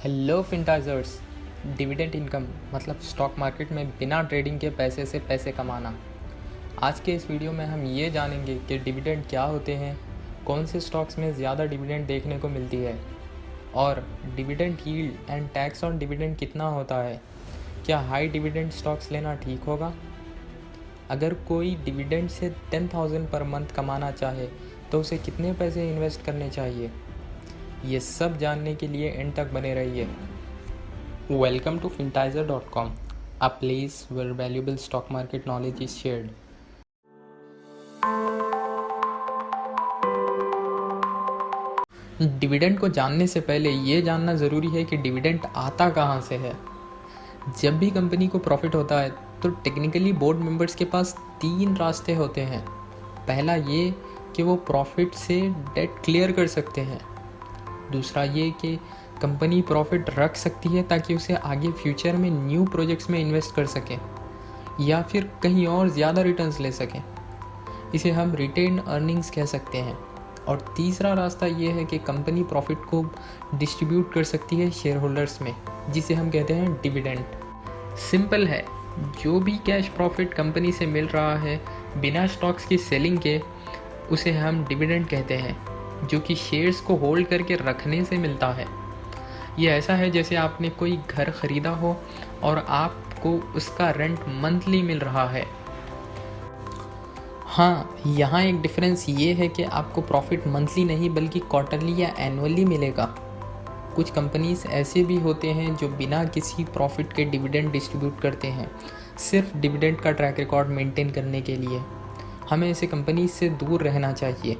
Hello फिंटाइजर्स। Dividend income मतलब stock market में बिना ट्रेडिंग के पैसे से पैसे कमाना। आज के इस वीडियो में हम ये जानेंगे कि डिविडेंड क्या होते हैं, कौन से स्टॉक्स में ज़्यादा डिविडेंड देखने को मिलती है और dividend yield and tax on dividend कितना होता है। क्या हाई डिविडेंड स्टॉक्स लेना ठीक होगा? अगर कोई डिविडेंड से 10,000 पर मंथ कमाना चाहे तो उसे कितने पैसे इन्वेस्ट करने चाहिए, ये सब जानने के लिए एंड तक बने रहिए। Welcome to fintizer.com, a place where valuable stock market knowledge is shared. Dividend को जानने से पहले ये जानना ज़रूरी है कि डिविडेंड आता कहाँ से है। जब भी कंपनी को प्रॉफिट होता है तो टेक्निकली बोर्ड मेंबर्स के पास 3 रास्ते होते हैं। पहला ये कि वो प्रॉफिट से डेट क्लियर कर सकते हैं। दूसरा ये कि कंपनी प्रॉफिट रख सकती है ताकि उसे आगे फ्यूचर में न्यू प्रोजेक्ट्स में इन्वेस्ट कर सकें या फिर कहीं और ज़्यादा रिटर्न्स ले सकें। इसे हम रिटेन अर्निंग्स कह सकते हैं। और तीसरा रास्ता ये है कि कंपनी प्रॉफिट को डिस्ट्रीब्यूट कर सकती है शेयर होल्डर्स में, जिसे हम कहते हैं डिविडेंड। सिंपल है, जो भी कैश प्रॉफिट कंपनी से मिल रहा है बिना स्टॉक्स की सेलिंग के, उसे हम डिविडेंड कहते हैं, जो कि शेयर्स को होल्ड करके रखने से मिलता है। ये ऐसा है जैसे आपने कोई घर ख़रीदा हो और आपको उसका रेंट मंथली मिल रहा है। हाँ, यहाँ एक डिफरेंस ये है कि आपको प्रॉफिट मंथली नहीं बल्कि क्वार्टरली या एनुअली मिलेगा। कुछ कंपनीज ऐसे भी होते हैं जो बिना किसी प्रॉफिट के डिविडेंड डिस्ट्रीब्यूट करते हैं, सिर्फ डिविडेंड का ट्रैक रिकॉर्ड मेंटेन करने के लिए। हमें ऐसे कंपनीज से दूर रहना चाहिए।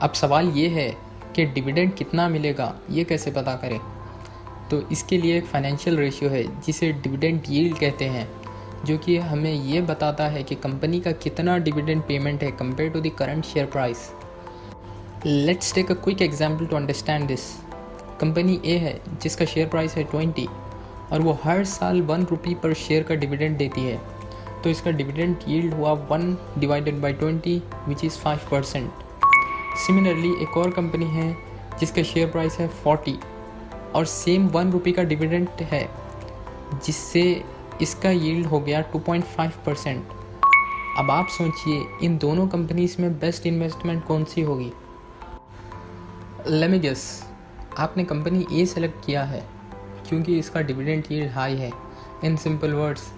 अब सवाल ये है कि डिविडेंड कितना मिलेगा, ये कैसे पता करें? तो इसके लिए एक फाइनेंशियल रेशियो है जिसे डिविडेंड यील्ड कहते हैं, जो कि हमें ये बताता है कि कंपनी का कितना डिविडेंड पेमेंट है compare to the current share price. Let's take a quick example to understand this. Company A है जिसका शेयर प्राइस है 20 और वो हर साल 1 रुपी पर शेयर का डिविडेंड देती है, तो इसका डिविडेंड यील्ड हुआ 1 divided by 20 which is 5%। Similarly एक और कंपनी है जिसका शेयर प्राइस है 40 और सेम 1 रुपये का डिविडेंड है, जिससे इसका यील्ड हो गया 2.5%। अब आप सोचिए इन दोनों कंपनीज में बेस्ट इन्वेस्टमेंट कौन सी होगी? लेट मी गेस, आपने कंपनी ए सेलेक्ट किया है क्योंकि इसका डिविडेंड यील्ड हाई है। इन सिंपल वर्ड्स,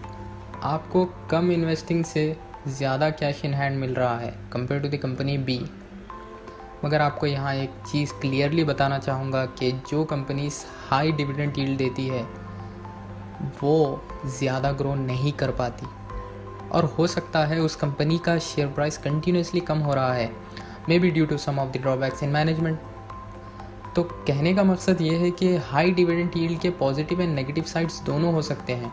आपको कम इन्वेस्टिंग से ज़्यादा कैश इन हैंड मिल रहा है compare to the company B. मगर आपको यहाँ एक चीज़ क्लियरली बताना चाहूँगा कि जो कंपनीज हाई डिविडेंड यील्ड देती है वो ज़्यादा ग्रो नहीं कर पाती, और हो सकता है उस कंपनी का शेयर प्राइस कंटिन्यूसली कम हो रहा है, maybe due to some of the drawbacks in management. तो कहने का मकसद ये है कि हाई डिविडेंड यील्ड के पॉजिटिव एंड नेगेटिव साइड्स दोनों हो सकते हैं।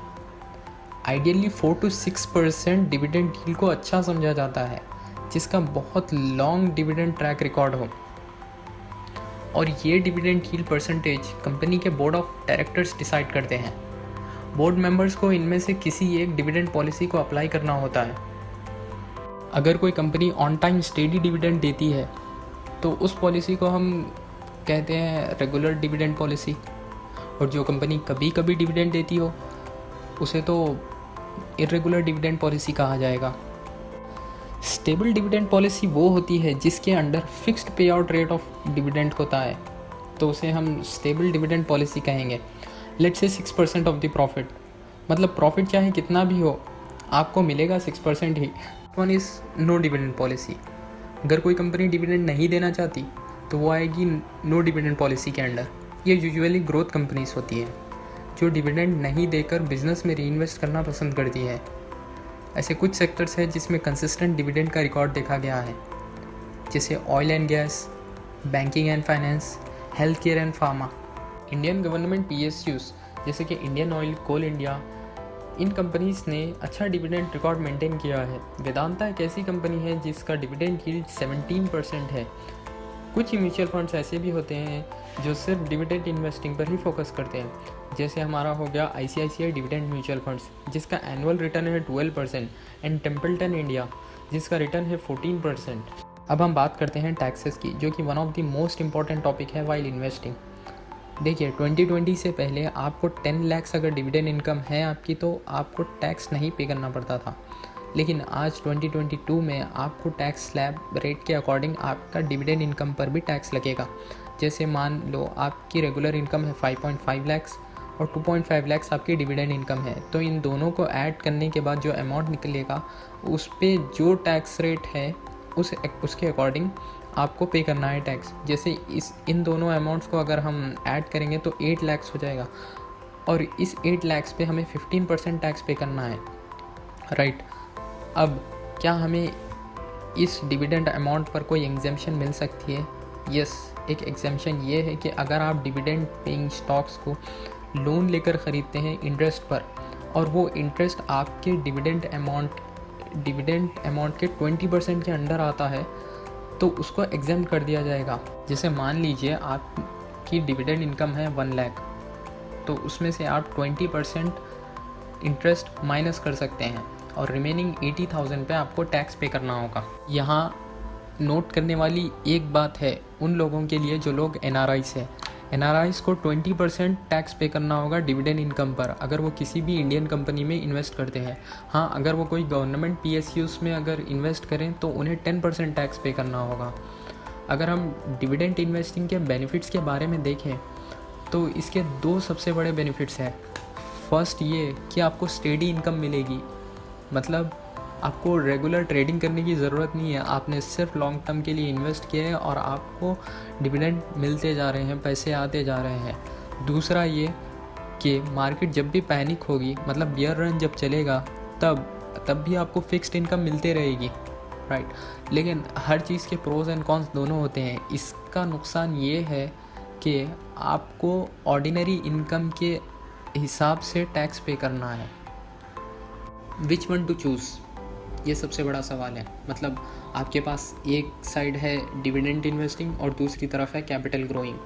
आइडियली 4 to 6% डिविडेंड यील्ड को अच्छा समझा जाता है, जिसका बहुत लॉन्ग डिविडेंड ट्रैक रिकॉर्ड हो। और ये डिविडेंड यील्ड परसेंटेज कंपनी के बोर्ड ऑफ डायरेक्टर्स डिसाइड करते हैं। बोर्ड मेंबर्स को इनमें से किसी एक डिविडेंड पॉलिसी को अप्लाई करना होता है। अगर कोई company on time steady dividend देती है तो उस पॉलिसी को हम कहते हैं रेगुलर डिविडेंड पॉलिसी, और जो कंपनी कभी कभी डिविडेंड देती हो उसे तो इरेगुलर डिविडेंड पॉलिसी कहा जाएगा। स्टेबल डिविडेंड पॉलिसी वो होती है जिसके under fixed payout rate of dividend होता है, तो उसे हम स्टेबल डिविडेंड पॉलिसी कहेंगे। Let's say 6% of the profit, मतलब प्रॉफिट चाहे कितना भी हो आपको मिलेगा 6% ही। One is no dividend policy. अगर कोई कंपनी डिविडेंड नहीं देना चाहती तो वो आएगी नो डिविडेंड पॉलिसी के अंडर। ये यूजुअली ग्रोथ कंपनीज होती हैं जो डिविडेंड नहीं देकर बिजनेस में रीइन्वेस्ट करना पसंद करती है। ऐसे कुछ सेक्टर्स हैं जिसमें कंसिस्टेंट डिविडेंड का रिकॉर्ड देखा गया है, जैसे oil and gas, banking and finance, health care and pharma. Indian government PSUs जैसे कि इंडियन ऑयल, कोल इंडिया, इन कंपनीज ने अच्छा डिविडेंड रिकॉर्ड मेंटेन किया है। वेदांता एक ऐसी कंपनी है जिसका डिविडेंड यील्ड 17% है। कुछ म्यूचुअल फंड्स ऐसे भी होते हैं जो सिर्फ डिविडेंड इन्वेस्टिंग पर ही फोकस करते हैं, जैसे हमारा हो गया ICICI डिविडेंड म्यूचुअल फंड्स जिसका एनुअल रिटर्न है 12% एंड टेम्पल्टन इंडिया जिसका रिटर्न है 14%। अब हम बात करते हैं टैक्सेस की, जो कि one of the most important topic है वाइल इन्वेस्टिंग। देखिए 2020 से पहले आपको 10 लाख अगर डिविडेंड इनकम है आपकी तो आपको टैक्स नहीं पे करना पड़ता था, लेकिन आज 2022 में आपको टैक्स स्लैब रेट के अकॉर्डिंग आपका डिविडेंड इनकम पर भी टैक्स लगेगा। जैसे मान लो आपकी रेगुलर इनकम है 5.5 लाख और 2.5 लाख आपकी डिविडेंड इनकम है, तो इन दोनों को ऐड करने के बाद जो अमाउंट निकलेगा उस पे जो टैक्स रेट है उसके अकॉर्डिंग आपको पे करना है टैक्स। जैसे इन दोनों अमाउंट्स को अगर हम ऐड करेंगे तो 8 लाख हो जाएगा और इस 8 लाख पे हमें 15% टैक्स पे करना है, राइट। अब क्या हमें इस डिविडेंड अमाउंट पर कोई एग्जेम्पशन मिल सकती है? यस, एक एग्जेम्पशन ये है कि अगर आप डिविडेंड पेइंग स्टॉक्स को लोन लेकर ख़रीदते हैं इंटरेस्ट पर और वो इंटरेस्ट आपके डिविडेंड अमाउंट के 20% के अंडर आता है तो उसको एग्जेम्प्ट कर दिया जाएगा। जैसे मान लीजिए आपकी डिविडेंड इनकम है 1 लाख, तो उसमें से आप 20% इंटरेस्ट माइनस कर सकते हैं और रिमेनिंग 80,000 पे आपको टैक्स पे करना होगा। यहाँ नोट करने वाली एक बात है उन लोगों के लिए जो लोग NRIs है। NRIs को 20% टैक्स पे करना होगा डिविडेंड इनकम पर अगर वो किसी भी इंडियन कंपनी में इन्वेस्ट करते हैं। हाँ, अगर वो कोई गवर्नमेंट PSUs में अगर इन्वेस्ट करें तो उन्हें 10% टैक्स पे करना होगा। अगर हम डिविडेंड इन्वेस्टिंग के बेनिफिट्स के बारे में देखें तो इसके 2 सबसे बड़े बेनिफिट्स हैं। फर्स्ट ये कि आपको स्टेडी इनकम मिलेगी, मतलब आपको रेगुलर ट्रेडिंग करने की ज़रूरत नहीं है, आपने सिर्फ लॉन्ग टर्म के लिए इन्वेस्ट किया है और आपको डिविडेंड मिलते जा रहे हैं, पैसे आते जा रहे हैं। दूसरा ये कि मार्केट जब भी पैनिक होगी, मतलब बियर रन जब चलेगा तब भी आपको फिक्स्ड इनकम मिलते रहेगी, राइट। लेकिन हर चीज़ के प्रोज एंड कॉन्स दोनों होते हैं। इसका नुकसान ये है कि आपको ऑर्डिनरी इनकम के हिसाब से टैक्स पे करना है। विच वन टू चूज़, ये सबसे बड़ा सवाल है। मतलब आपके पास एक साइड है डिविडेंड इन्वेस्टिंग और दूसरी तरफ है कैपिटल ग्रोइंग।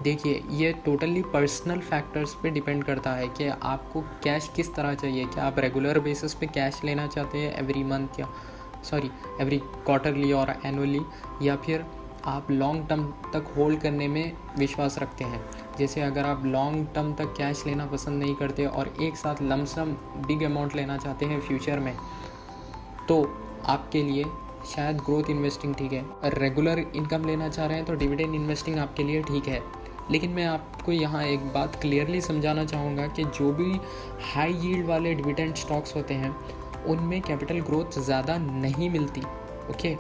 देखिए, ये टोटली पर्सनल फैक्टर्स पे डिपेंड करता है कि आपको कैश किस तरह चाहिए। क्या आप रेगुलर बेसिस पे कैश लेना चाहते हैं एवरी क्वार्टरली और एनुअली, या फिर आप लॉन्ग टर्म तक होल्ड करने में विश्वास रखते हैं। जैसे अगर आप लॉन्ग टर्म तक कैश लेना पसंद नहीं करते और एक साथ लमसम बिग अमाउंट लेना चाहते हैं फ्यूचर में, तो आपके लिए शायद ग्रोथ इन्वेस्टिंग ठीक है। और रेगुलर इनकम लेना चाह रहे हैं तो डिविडेंड इन्वेस्टिंग आपके लिए ठीक है। लेकिन मैं आपको यहाँ एक बात क्लियरली समझाना चाहूँगा कि जो भी हाई यील्ड वाले डिविडेंड स्टॉक्स होते हैं उनमें कैपिटल ग्रोथ ज़्यादा नहीं मिलती, ओके।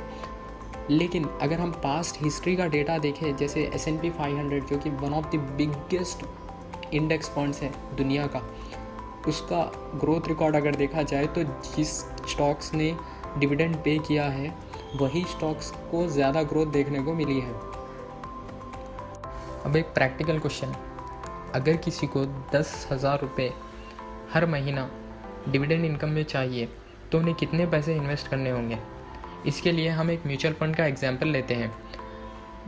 लेकिन अगर हम पास्ट हिस्ट्री का डेटा देखें, जैसे S&P 500 जो कि one of the biggest index funds है दुनिया का, उसका ग्रोथ रिकॉर्ड अगर देखा जाए तो जिस स्टॉक्स ने डिविडेंड पे किया है वही स्टॉक्स को ज़्यादा ग्रोथ देखने को मिली है। अब एक प्रैक्टिकल क्वेश्चन, अगर किसी को 10,000 रुपये हर महीना डिविडेंड इनकम में चाहिए तो उन्हें कितने पैसे इन्वेस्ट करने होंगे? इसके लिए हम एक म्यूचुअल फंड का एग्जाम्पल लेते हैं,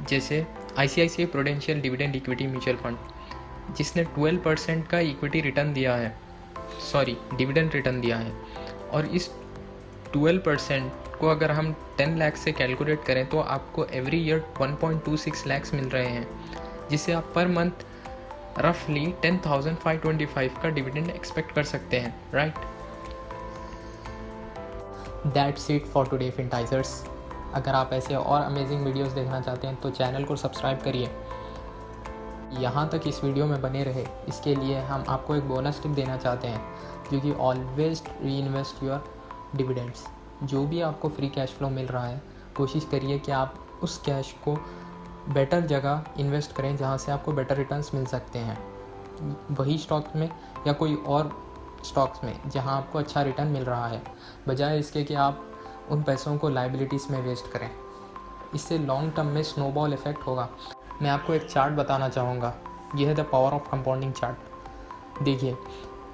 जैसे ICICI prudential dividend equity mutual fund, जिसने 12% का इक्विटी रिटर्न दिया है, डिविडेंड रिटर्न दिया है। और इस 12% को अगर हम 10 लाख से कैलकुलेट करें तो आपको एवरी ईयर 1.26 लाख मिल रहे हैं, जिससे आप पर मंथ रफली 10,525 का डिविडेंड एक्सपेक्ट कर सकते हैं, right. That's it for today Fintizers. अगर आप ऐसे और अमेजिंग वीडियोस देखना चाहते हैं तो चैनल को सब्सक्राइब करिए। यहाँ तक इस वीडियो में बने रहे, इसके लिए हम आपको एक बोनस टिप देना चाहते हैं, जो कि ऑलवेज री इन्वेस्ट योर डिविडेंड्स। जो भी आपको फ्री कैश फ्लो मिल रहा है, कोशिश करिए कि आप उस कैश को बेटर जगह इन्वेस्ट करें जहाँ से आपको बेटर रिटर्न्स मिल सकते हैं, वही स्टॉक में या कोई और स्टॉक्स में जहाँ आपको अच्छा रिटर्न मिल रहा है, बजाय इसके कि आप उन पैसों को लाइबिलिटीज़ में वेस्ट करें। इससे लॉन्ग टर्म में स्नोबॉल इफ़ेक्ट होगा। मैं आपको एक चार्ट बताना चाहूँगा, यह है the power of compounding chart. देखिए,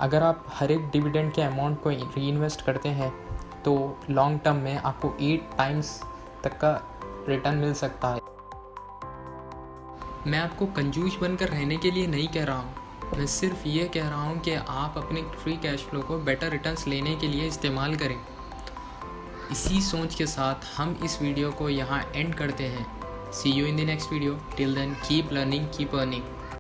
अगर आप हर एक डिविडेंड के अमाउंट को री इन्वेस्ट करते हैं तो लॉन्ग टर्म में आपको 8 टाइम्स तक का रिटर्न मिल सकता है। मैं आपको कंजूस बनकर रहने के लिए नहीं कह रहा हूँ, मैं सिर्फ ये कह रहा हूँ कि आप अपने फ्री कैश फ्लो को बेटर रिटर्न्स लेने के लिए इस्तेमाल करें। इसी सोच के साथ हम इस वीडियो को यहाँ एंड करते हैं। See you in the next video. Till then keep learning, keep earning.